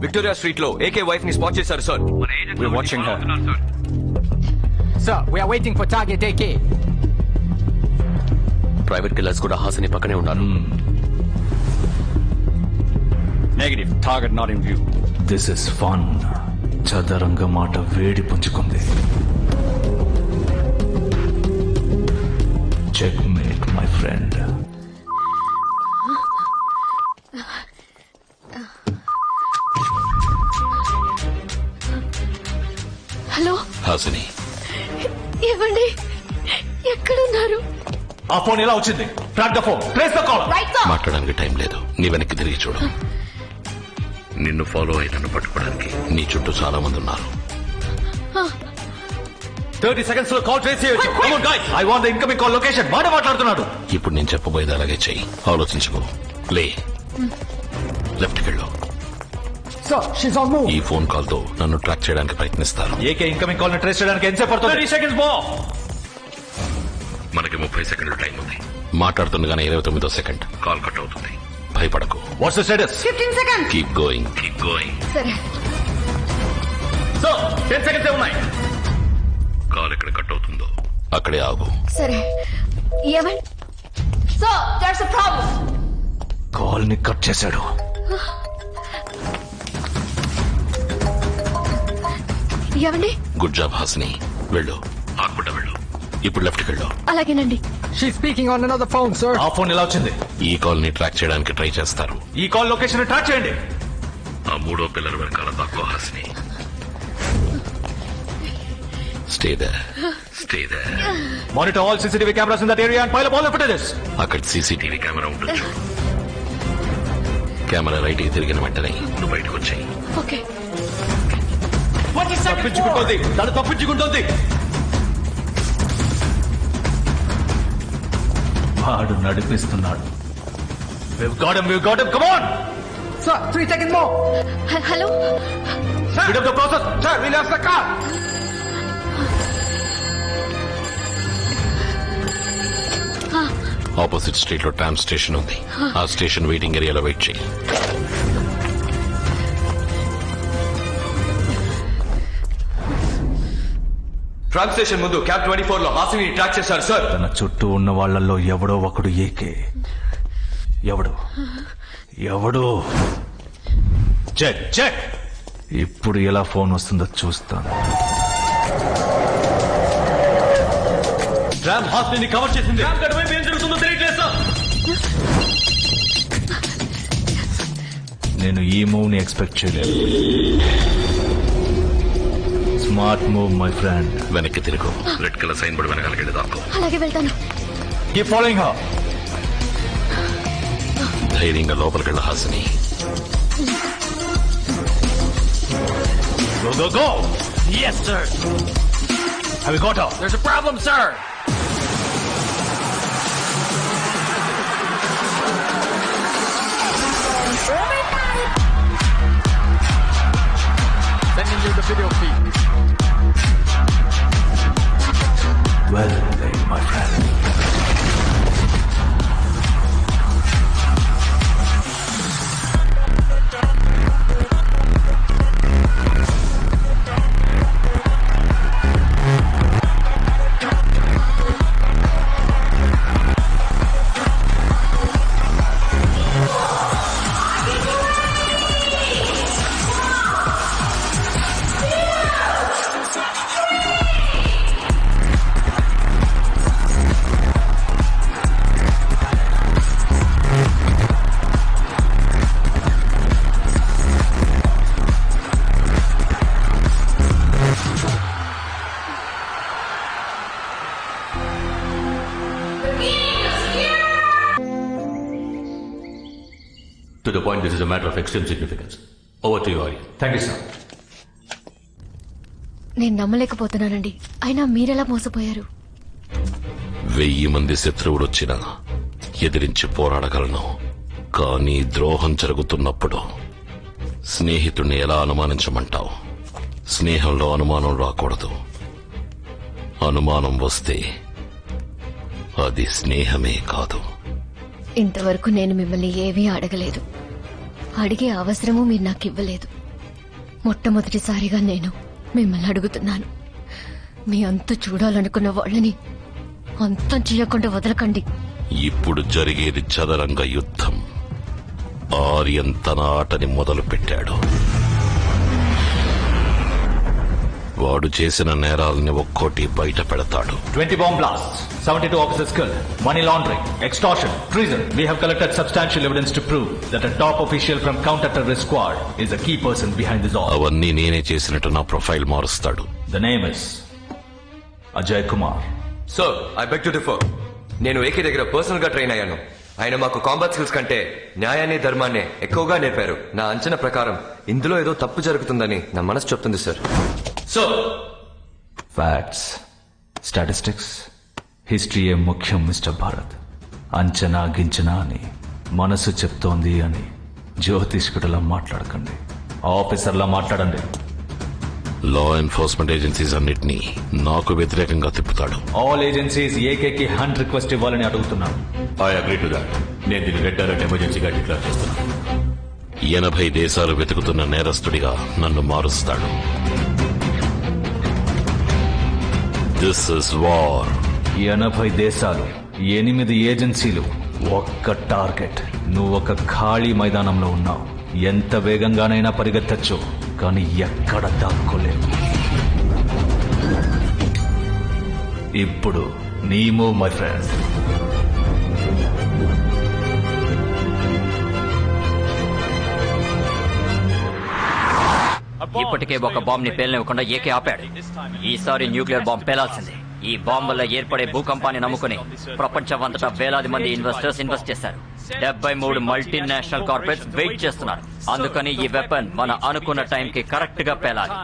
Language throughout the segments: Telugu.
విక్టోరియా స్ట్రీట్ లో ఏకే వైఫ్ ని స్పాట్ చేశారు sir. We're watching her. Sir, we are waiting for target AK. Private killers కూడా హాసిని పక్కనే ఉన్నారు. Negative. Target not in view. This is fun. చదరంగ మాట వేడి పుంజుకుంది. Checkmate my friend. Hello Hasini, ఏమండి, ఎక్కడున్నారు? ఆ ఫోన్ ఎలా వచ్చింది? Track the phone, trace the call. మాట్లాడడానికి టైం లేదు. నీ వెనక్కి తిరిగి చూడు. నిన్ను ఫాలో అయి నన్ను పట్టుకోవడానికి నీ చుట్టూ చాలా మంది ఉన్నారు. 30 seconds లో కాల్ ట్రేస్ చేయొచ్చు. Come on guys, I want the incoming call location. వాడే మాట్లాడుతున్నాడు. ఇప్పుడు నేను చెప్పబోయేది అలాగే చెయ్యి. ఆలోచించుకో. లే, లెఫ్ట్ కెళ్ళు. Sir, she's on move. ఈ ఫోన్ కాల్ తో నన్ను ట్రాక్ చేయడానికి ప్రయత్నిస్తారు. ఏకే ఇన్కమింగ్ కాల్ ని ట్రేస్ చేయడానికి ఎంతసేపు పడుతుంది? 30 seconds more. మనకి 30 సెకండ్ల టైం ఉంది. మాట్లాడుతుండగానే 29వ సెకండ్ కాల్ కట్ అవుతుంది. భయపడకు. What's the status? 15 seconds. Keep going, keep going. సరే. So, 10 seconds ఉన్నాయి. కాల్ ఎక్కడ కట్ అవుతుందో అక్కడే ఆగు. సరే. ఏమండి? So there's a problem. Call ని కట్ చేశాడు. ఏమండి? Good job Hasini. వెళ్ళు, ఆకుండా వెళ్ళు. ఇప్పుడు లెఫ్ట్ కెళ్ళు. అలాగేనండి. She's speaking on another phone, sir. ఆ ఫోన్ ఎలా వచ్చింది? ఈ కాల్ ని ట్రాక్ చేయడానికి ట్రై చేస్తారు. ఈ కాల్ లొకేషన్ ని ట్రాక్ చేయండి. ఆ మూడో పిల్లర్ వెనకాల దాక్కో Hasini. Stay there, stay there. Monitor all CCTV cameras in that area and pile up all the footages. అక్కడ సీసీటీవీ కెమెరా ఉంటుంది. కెమెరా రైట్ కి తిరిగిన వెంటనే నువ్వు బయటకు వచ్చాయి. ఓకే. తప్పించుకుంటోంది, తను తప్పించుకుంటోంది. వాడు నడిపిస్తున్నాడు. We've got him, come on! Sir, 3 seconds more. Hello. Speed up the process. Sir, we lost the car. Opposite street లో ట్రామ్ స్టేషన్ ఉంది. ఆ స్టేషన్ వెయిటింగ్ ఏరియాలో వెయిట్ చేయి. ట్రామ్ స్టేషన్ ముందు క్యాబ్ 24 లో హాసిని ట్రాక్ చేశారు సార్. తన చుట్టూ ఉన్న వాళ్ళల్లో ఎవడో ఒకడు ఏకే. ఎవడు? Check check. ఇప్పుడు ఎలా ఫోన్ వస్తుందో చూస్తాను. ట్రామ్ హాస్పిటల్ కవర్ చేసింది. ఏం జరుగుతుందో తెలియట్లేదు సార్. నేను ఈ మూవ్ ని ఎక్స్పెక్ట్ చేయలేదు. Smart move my friend. వెనక్కి తిరుగు. రెడ్ కలర్ సైన్ బోర్డు వెనకాలకి వెళ్ళి దాక్కో. అలాగే వెళ్తాను. Keep following her. ధైర్యంగా లోపలికి వెళ్ళ Hasini. Go, go, go! Yes, sir. Have you got her? There's a problem, sir. Sending you the video feed. Well played, my friend. To the point, this is a matter of extreme significance. Over to you, Arya. Thank you, sir. నేను నమ్మలేకపోతున్నానండి. అయినా మీరెలా మోసపోయారు? 1000 మంది శత్రువులు వచ్చినా ఎదిరించి పోరాడగలను. కానీ ద్రోహం జరుగుతున్నప్పుడు స్నేహితుడిని ఎలా అనుమానించమంటావు? స్నేహంలో అనుమానం రాకూడదు. అనుమానం వస్తే అది స్నేహమే కాదు. ఇంతవరకు నేను మిమ్మల్ని ఏమీ అడగలేదు. అడిగే అవసరము మీరు నాకు ఇవ్వలేదు. మొట్టమొదటిసారిగా నేను మిమ్మల్ని అడుగుతున్నాను. మీ అంతు చూడాలనుకున్న వాళ్ళని అంతం చేయకుండా వదలకండి. ఇప్పుడు జరిగేది చదరంగ యుద్ధం. ఆర్యన్ తన ఆటని మొదలు పెట్టాడు. వాడు చేసిన నేరాలని ఒక్కోటి బయట పెడతాడు. 20 bomb blasts, 72 officers killed, money laundering, extortion, treason. We have collected substantial evidence to prove that a top official from counter-terrorist squad is a key person behind this all. అవన్నీ నేనే చేసినట్టు నా ప్రొఫైల్ మారుస్తాడు. The name is Ajay Kumar. Sir I beg to differ. నేను ఏకే దగ్గర పర్సనల్ గా ట్రైన్ అయ్యాను. ఆయన మాకు కాంబాట్ స్కిల్స్ కంటే న్యాయాన్ని ధర్మాన్ని ఎక్కువగా నేర్పారు. నా అంచనా ప్రకారం ఇందులో ఏదో తప్పు జరుగుతుందని నా మనసు చెప్తుంది sir. So, facts, statistics, history ఏ ముఖ్యం మిస్టర్ భారత్. అంచనా గించనా అని మనసు చెప్తోంది అని జ్యోతిష్కుడిలా మాట్లాడకండి. ఆఫీసర్లా మాట్లాడండి. లా ఎన్ఫోర్స్మెంట్ ఏజెన్సీస్ అన్నిటినీ నాకు వ్యతిరేకంగా తిప్పుతాడు. ఆల్ ఏజెన్సీస్ ఏకేకి హ్యాండ్ రిక్వెస్ట్ ఇవ్వాలని అడుగుతున్నాను. I agree to that. నేను దీన్ని రెడ్ అలర్ట్ ఎమర్జెన్సీగా డిక్లేర్ చేస్తున్నాను. 80 దేశాలు వెతుకుతున్న నేరస్తుడిగా నన్ను మారుస్తాడు. This is war. 80 దేశాలు, 8 ఏజెన్సీలు, ఒక్క టార్గెట్. నువ్వు ఒక ఖాళీ మైదానంలో ఉన్నావు. ఎంత వేగంగానైనా పరిగెత్తచ్చు, కానీ ఎక్కడ దాక్కోలేవు. ఇప్పుడు నీ మూవ్ మై ఫ్రెండ్. ఇప్పటికే ఒక బాంబ్ ని పేలనివ్వకుండా ఏకే ఆపాడు. ఈసారి న్యూక్లియర్ బాంబ్ పేలాల్సిందే. ఈ బాంబ్ వల్ల ఏర్పడే భూకంపాన్ని నమ్ముకుని ప్రపంచమంతటా వేలాది మంది ఇన్వెస్టర్స్ ఇన్వెస్ట్ చేశారు. 73 మల్టీనేషనల్ కార్పొరేట్స్ వెయిట్ చేస్తున్నారు. అందుకని ఈ వెపన్ మన అనుకున్న టైంకి కరెక్ట్ గా పేలాలి.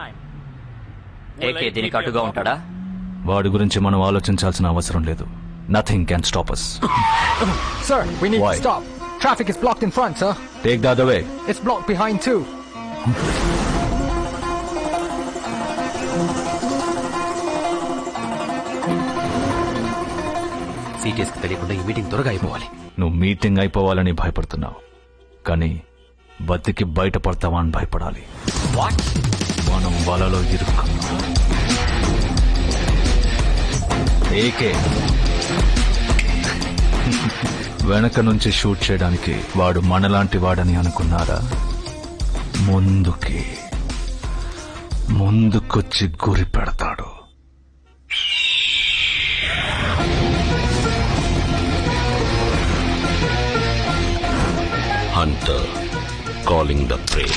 ఏకే దీనికి అటుగా ఉంటాడా? వాడి గురించి మనం ఆలోచించాల్సిన అవసరం లేదు. Nothing can stop us. Sir, we need Why? to stop. Traffic is blocked in front, sir. Take the other way. It's blocked behind too. సీటీఎస్కి తెలియకుండా ఈ మీటింగ్ త్వరగా అయిపోవాలి. నువ్వు మీటింగ్ అయిపోవాలని భయపడుతున్నావు, కానీ బతికి బయటపడతావా అని భయపడాలి. మనం వలలో ఇరుక్కున్నాం. ఏకే వెనక నుంచి షూట్ చేయడానికి వాడు మనలాంటి వాడని అనుకున్నారా? ముందుకొచ్చి గురి పెడతాడు. Hunter calling the prey.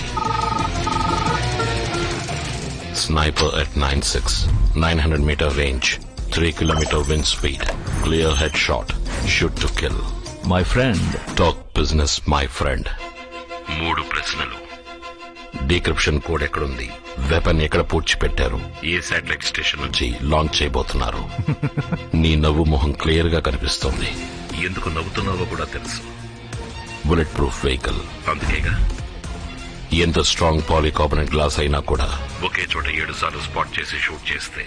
Sniper at 9.6, 900-meter range, 3 kilometer wind speed, clear headshot, shoot to kill. My friend. Talk business, my friend. 3 ప్రశ్నలు. డీక్రిప్షన్ కోడ్ ఎక్కడుంది? వెపన్ ఎక్కడ పూడ్చిపెట్టారు? ఏ శాటిలైట్ స్టేషన్ నుంచి లాంచ్ చేయబోతున్నారు? నీ నవ్వు మొహం క్లియర్ గా కనిపిస్తోంది. ఎందుకు నవ్వుతున్నావో కూడా తెలుసు. బుల్లెట్ ప్రూఫ్ వెహికల్, అందుకేగా. ఎంత స్ట్రాంగ్ పాలికార్బోనేట్ గ్లాస్ అయినా కూడా ఒకే చోట 7 సార్లు స్పాట్ చేసి షూట్ చేస్తే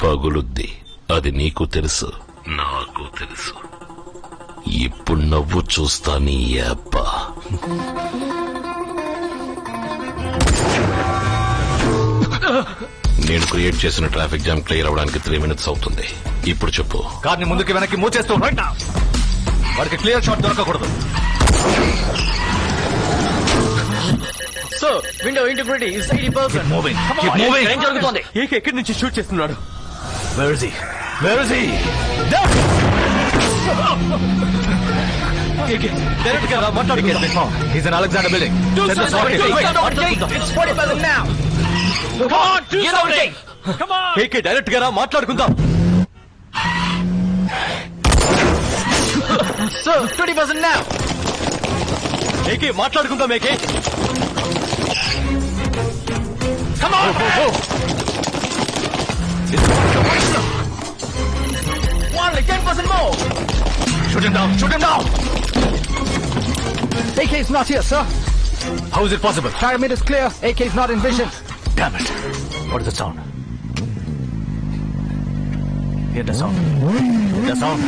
పగులుద్ది. అది నీకు తెలుసు, నాకు తెలుసు. ఇప్పుడు నవ్వు చూస్తా నీ అబ్బ. నేను క్రియేట్ చేసిన ట్రాఫిక్ జామ్ క్లియర్ అవడానికి 3 minutes అవుతుంది. ఇప్పుడు చెప్పు. కార్ని ముందుకి వెనక్కి మూవ్ చేస్తూ వాడికి క్లియర్ షాట్ దొరకకూడదు. So window integrity is 80%. ఏం జరుగుతోంది? ఏకే ఎక్కడి నుంచి షూట్ చేస్తున్నాడు? Where is he? డైరెక్ట్ గా మాట్లాడు. He's in Alexander building. It's 40% now. Come on, do something. Come on. AK direct గా మాట్లాడుకుందాం. Sir, 20% now. ఏకే మాట్లాడుకుందాం. AK Come on. Only 10% more. Shoot him down. AK is not here, sir. How is it possible? Pyramid is clear. AK is not in vision. Damn it. What is the sound? Hear the sound. Hear the sound.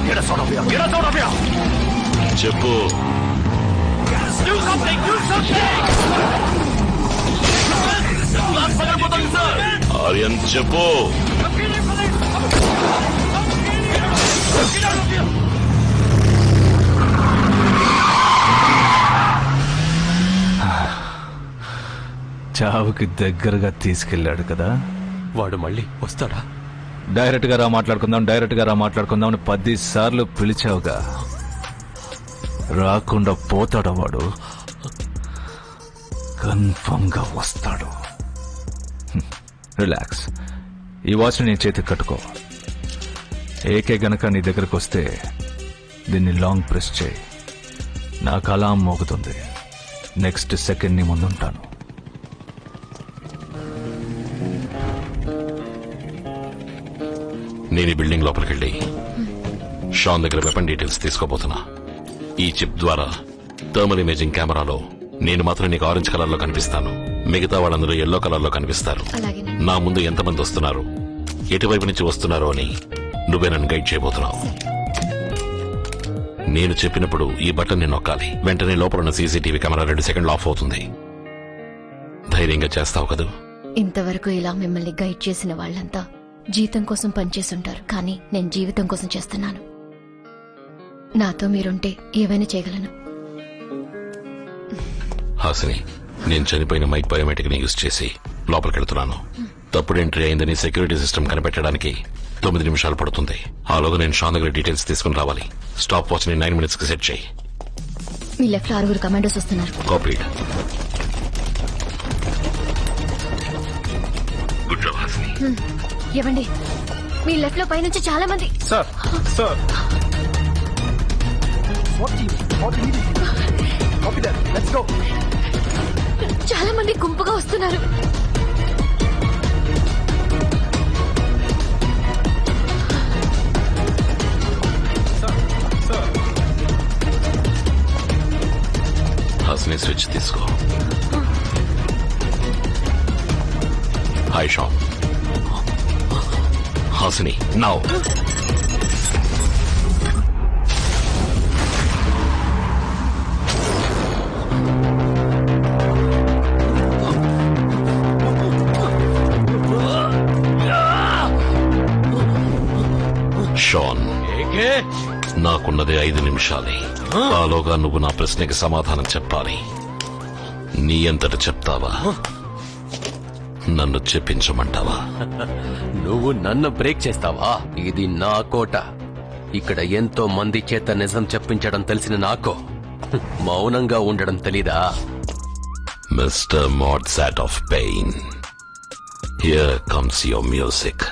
Get us out of here. Get us out of here. చెప్పు. Do something. Do something. Aryan చెప్పు. చావుకి దగ్గరగా తీసుకెళ్ళాడు కదా. వాడు మళ్ళీ వస్తాడా? డైరెక్ట్ గా రా మాట్లాడుకుందాం అని 10 సార్లు పిలిచావుగా. రాకుండా పోతాడు వాడు. కన్ఫర్మ్ గా వస్తాడు. రిలాక్స్. ఈ వాచ్ని నీ చేతికి కట్టుకో. ఏకే గనక నీ దగ్గరకు వస్తే దీన్ని లాంగ్ ప్రెస్ చేయి. నాకు అలాం మోగుతుంది. నెక్స్ట్ సెకండ్ నీ ముందుంటాను. నేను ఈ బిల్డింగ్ లోపలికి వెళ్ళి షాన్ దగ్గర వెపన్ డీటెయిల్స్ తీసుకోబోతున్నా. ఈ చిప్ ద్వారా థర్మల్ ఇమేజింగ్ కెమెరాలో నేను మాత్రం నీకు ఆరెంజ్ కలర్ లో కనిపిస్తాను. మిగతా వాళ్ళందరూ ఎల్లో కలర్ లో కనిపిస్తారు. అలాగేనండి. నా ముందు ఎంతమంది వస్తున్నారు, ఎటువైపు నుంచి వస్తున్నారో అని నువ్వే నన్ను గైడ్ చేయబోతున్నావు. నేను చెప్పినప్పుడు ఈ బటన్ ని నొక్కాలి. వెంటనే లోపల ఉన్న సీసీటీవీ కెమెరా 2 సెకండ్లు ఆఫ్ అవుతుంది. ధైర్యంగా చేస్తావు కదా? ఇంతవరకు ఇలా మిమ్మల్ని గైడ్ చేసిన వాళ్ళంతా జీతం కోసం పనిచేస్తుంటారు, కానీ నేను జీవితం కోసం చేస్తున్నాను. నాతో మీరుంటే ఏవైనా చేయగలను. హాసిని, నేను చనిపోయిన మైక్ బయోమెట్రిక్ ని యూజ్ చేసి లోపలికి వెళ్తున్నాను. తప్పుడు ఎంట్రీ అయిందని సెక్యూరిటీ సిస్టమ్ కనిపెట్టడానికి 9 నిమిషాలు పడుతుంది. ఆలోగా నేను షాన్ దగ్గర డీటెయిల్స్ తీసుకుని రావాలి. స్టాప్ వాచ్ ని 9 minutes కి సెట్ చేయి. మీ లెఫ్ట్ లో 6 కమాండోస్ వస్తున్నారు. కాపీడ్. Good job Hasini. ఇవ్వండి. మీ లెఫ్ట్ లో పైనుంచి చాలా మంది. చాలా మంది గుంపుగా వస్తున్నారు. హాసిని స్విచ్ తీసుకో. హాయ్ షాన్. హాసిని నౌ. షాన్, నాకున్నది 5 నిమిషాలే. ఆలోగా నువ్వు నా ప్రశ్నకి సమాధానం చెప్పాలి. నీ అంతట చెప్తావా, నన్ను చెప్పించమంటావా? నువ్వు నన్ను బ్రేక్ చేస్తావా? ఇది నా కోట. ఇక్కడ ఎంతో మంది చేత నిజం చెప్పించడం తెలిసిన నాకు మౌనంగా ఉండడం తెలీదా? Mister Mozart of pain, here comes your music.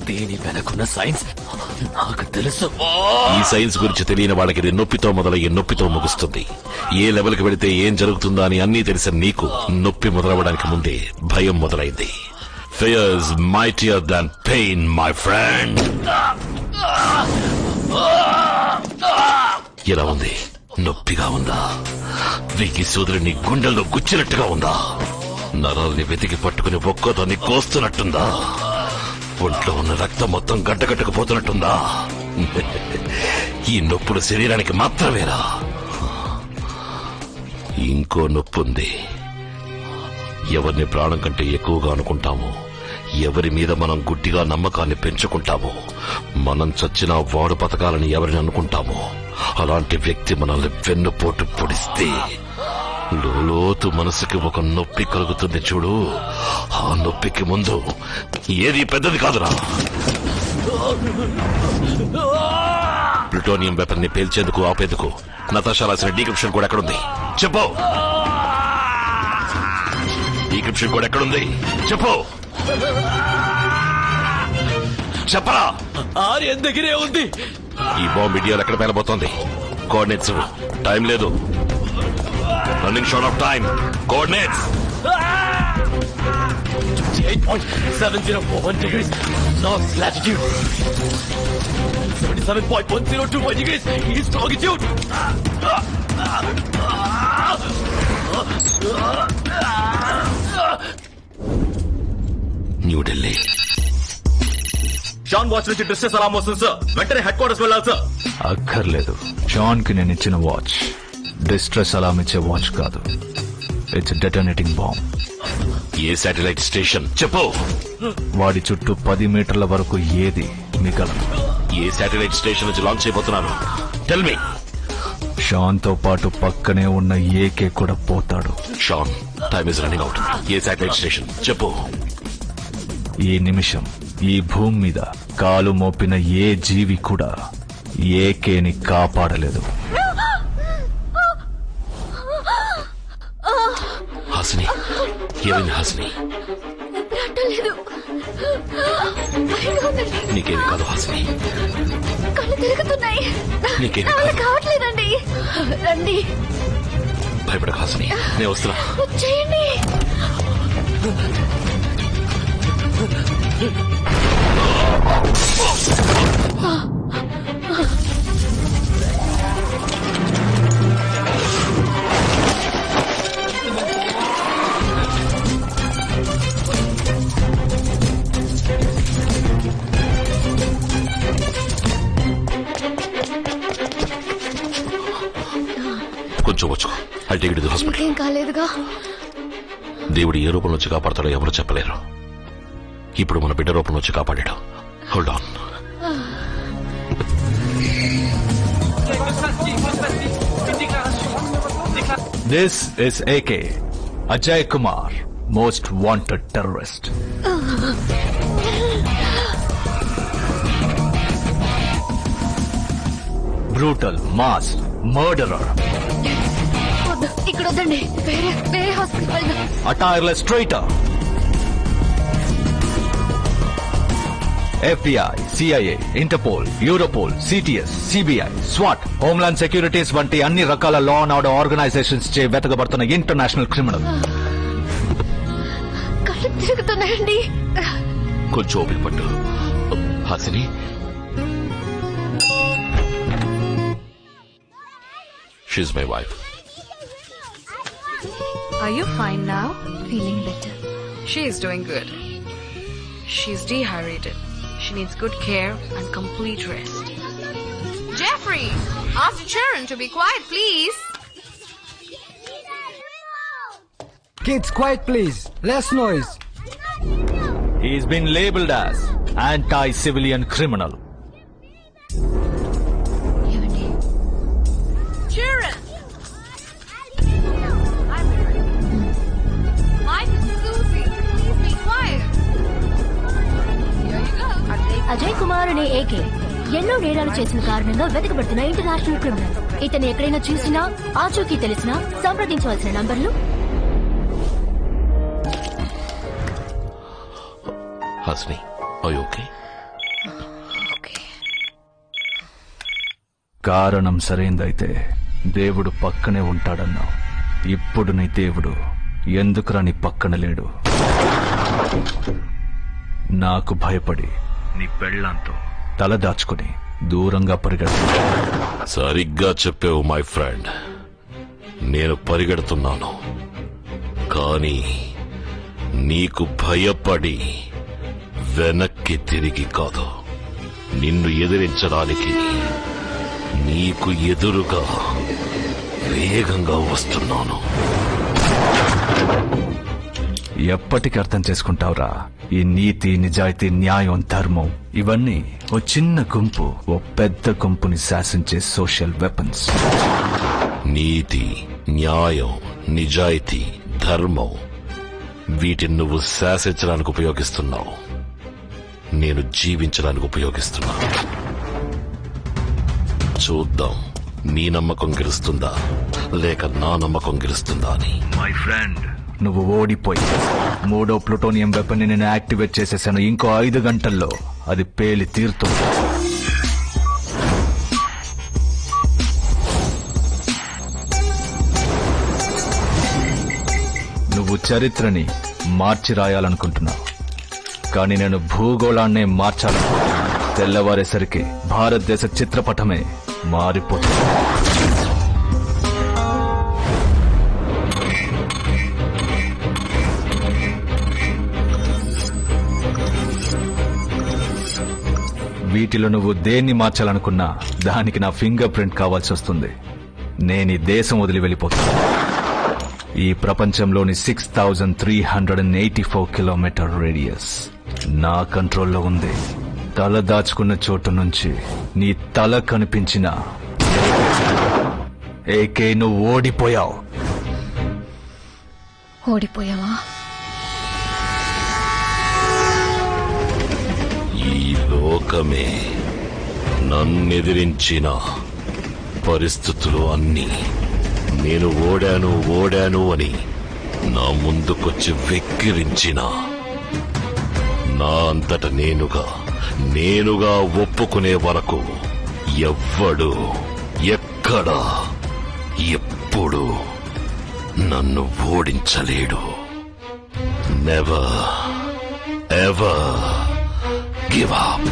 దీని వెనకున్న సైన్స్ నాకు తెలుసు. ఈ సైన్స్ గురించి తెలియని వాళ్ళకి ఇది నొప్పితో మొదలయ్యి నొప్పితో ముగుస్తుంది. ఏ లెవెల్కి వెళితే ఏం జరుగుతుందో అని అన్నీ తెలిసిన నీకు నొప్పి మొదలవడానికి ముందే భయం మొదలైంది. Fear is mightier than pain, my friend. ఎలా ఉంది? నొప్పిగా ఉందా? వీకి సోదరుని గుండెల్లో గుచ్చినట్టుగా ఉందా? నరాల్ని వెతికి పట్టుకుని ఒక్కోదాన్ని కోస్తున్నట్టుందా? ఒంట్లో ఉన్న రక్తం మొత్తం గడ్డగట్టుకుపోతున్నట్టుందా? ఈ నొప్పులు శరీరానికి మాత్రమేరా? ఇంకో నొప్పి ఉంది. ఎవరిని ప్రాణం కంటే ఎక్కువగా అనుకుంటాము, ఎవరి మీద మనం గుడ్డిగా నమ్మకాన్ని పెంచుకుంటాము, మనం చచ్చినా వాడు బతకాలని ఎవరిని అనుకుంటామో అలాంటి వ్యక్తి మనల్ని వెన్నుపోటు పొడిస్తే లోతు మనసుకి ఒక నొప్పి కలుగుతుంది చూడు. ఆ నొప్పికి ముందు ఏది పెద్దది కాదురా. ప్లూటోనియం వెపన్ ని పేల్చేందుకు ఆపేందుకు నతాషా రాసిన డీక్రిప్షన్ కూడా ఎక్కడుంది చెప్పు. డీక్రిప్షన్ కూడా ఎక్కడుంది చెప్పు. చెప్పరా. ఆర్యన్ దగ్గరే ఉంది. ఈ బాంబ్ ఇండియాలో ఎక్కడ పేలబోతోంది? కోఆర్డినేట్స్ టైం లేదు. Running short of time. Coordinates 8.7041 degrees north latitude. 77.102 degrees east longitude. New Delhi. Shaan watch నుంచి డిస్ట్రెస్ అలారం వస్తుంది సార్. వెంటనే హెడ్ క్వార్టర్స్ వెళ్ళాలి సార్. అక్కర్లేదు. షాన్ కి నేను ఇచ్చిన వాచ్ డిస్ట్రెస్ అలారం ఇచ్చే వాచ్ కాదు. It's detonating bomb. ఏ శాటిలైట్ స్టేషన్ చెప్పు. వాడి చుట్టూ 10 మీటర్ల వరకు ఏది మిగలదు. ఏ శాటిలైట్ స్టేషన్ నుంచి లాంచ్ అయిపోతున్నారు? Tell me. షాన్ తో పాటు పక్కనే ఉన్న ఏకే కూడా పోతాడు. Shaan, time is running out. ఏ శాటిలైట్ స్టేషన్ చెప్పు. ఈ నిమిషం ఈ భూమి మీద కాలు మోపిన ఏ జీవి కూడా ఏకేని కాపాడలేదు. హాసిని, ఏమైంది హాసిని? రావట్లేదు. భయంగా ఉందండి. నీకేమి కాదు హాసిని. కళ్ళు తిరుగుతున్నాయి. నీకేమి నా వల్ల కాదు. కావట్లేదండి. రండి. భయపడక హాసిని, నేను వస్తున్నా. చేయండి. కొంచెం వచ్చుకో. I take it to hospital. ఇంకేం కాలేదుగా. దేవుడు ఏ రూపంలో వచ్చి కాపాడతాడో ఎవరు చెప్పలేరు. ఇప్పుడు మన బిడ్డ రూపంలో వచ్చి కాపాడాడు. Hold on. This is AK, Ajay Kumar, most wanted terrorist. Brutal, mass, murderer. వద్దు, ఇక్కడ వద్దండి. వేరే హాస్పిటల్ వెళ్దాం. A tireless traitor. FBI, CIA, Interpol, Europol, CTS, CBI, SWAT, Homeland Securities వంటి అన్ని రకాల లా అండ్ ఆర్డర్ ఆర్గనైజేషన్స్ చే వెతకబడుతున్న ఇంటర్నేషనల్ క్రిమినల్. కళ్ళు తిరుగుతున్నాయండి. కొంచెం ఓపిక పట్టు Hasini. She my wife. Are you fine now? Feeling better. She is doing good. She's dehydrated. She needs good care and complete rest. Jeffrey, ask the children to be quiet, please. Kids, quiet please. Less noise. He's been labeled as anti-civilian criminal. ఏమండి? Children. Mike and Susie, please be quiet. Here you go. Ajay Kumar అనే ఏకే ఎన్నో నేరాలు చేసిన కారణంగా వెతకబడుతున్న ఇంటర్నేషనల్ క్రిమినల్. ఇతను ఎక్కడైనా చూసినా, ఆచూకీ తెలిసినా సంప్రదించవలసిన నంబర్లు. Hasini, are you okay? కారణం సరైందైతే దేవుడు పక్కనే ఉంటాడన్నావు. ఇప్పుడు నీ దేవుడు ఎందుకురా నీ పక్కన లేడు? నాకు భయపడి నీ పెళ్ళంతో తల దాచుకుని దూరంగా పరిగెడుతు. సరిగ్గా చెప్పావు మై ఫ్రెండ్. నేను పరిగెడుతున్నాను, కానీ నీకు భయపడి వెనక్కి తిరిగి కాదు, నిన్ను ఎదిరించడానికి నీకు ఎదురుగా వేగంగా వస్తున్నాను. ఎప్పటికి అర్థం చేసుకుంటావురా ఈ నీతి, నిజాయితీ, న్యాయం, ధర్మం ఇవన్నీ ఓ చిన్న గుంపు ఓ పెద్ద గుంపుని శాసించే సోషల్ వెపన్స్. నీతి, న్యాయం, నిజాయితీ, ధర్మం వీటిని నువ్వు శాసించడానికి ఉపయోగిస్తున్నావు, నేను జీవించడానికి ఉపయోగిస్తున్నా. చూద్దాం నీ నమ్మకం గెలుస్తుందా లేక నా నమ్మకం గెలుస్తుందా అని. మై ఫ్రెండ్, నువ్వు ఓడిపోయి 3వ ప్లూటోనియం వెపన్ ని నేను యాక్టివేట్ చేసేసాను. ఇంకో 5 గంటల్లో అది పేలి తీరుతుంది. నువ్వు చరిత్రని మార్చి రాయాలనుకుంటున్నావు, కానీ నేను భూగోళాన్నే మార్చాలనుకుంటున్నా. తెల్లవారేసరికి భారతదేశ చిత్రపటమే మారిపోతుంది. వీటిలో నువ్వు దేన్ని మార్చాలనుకున్నా దానికి నా ఫింగర్ ప్రింట్ కావాల్సి వస్తుంది. నేను ఈ దేశం వదిలి వెళ్ళిపోతాను. ఈ ప్రపంచంలోని 6384 కిలోమీటర్ రేడియస్ నా కంట్రోల్లో ఉంది. తల దాచుకున్న చోటు నుంచి నీ తల కనిపించిన ఏకే నువ్వు ఓడిపోయావు. ఓడిపోయావా? ఈ లోకమే నన్నెదిరించిన పరిస్థితులు అన్నీ నేను ఓడాను అని నా ముందుకొచ్చి వెక్కిరించిన నా అంతట నేనుగా ఒప్పుకునే వరకు ఎవ్వడు ఎక్కడ ఎప్పుడు నన్ను ఓడించలేడు. Never ever give up.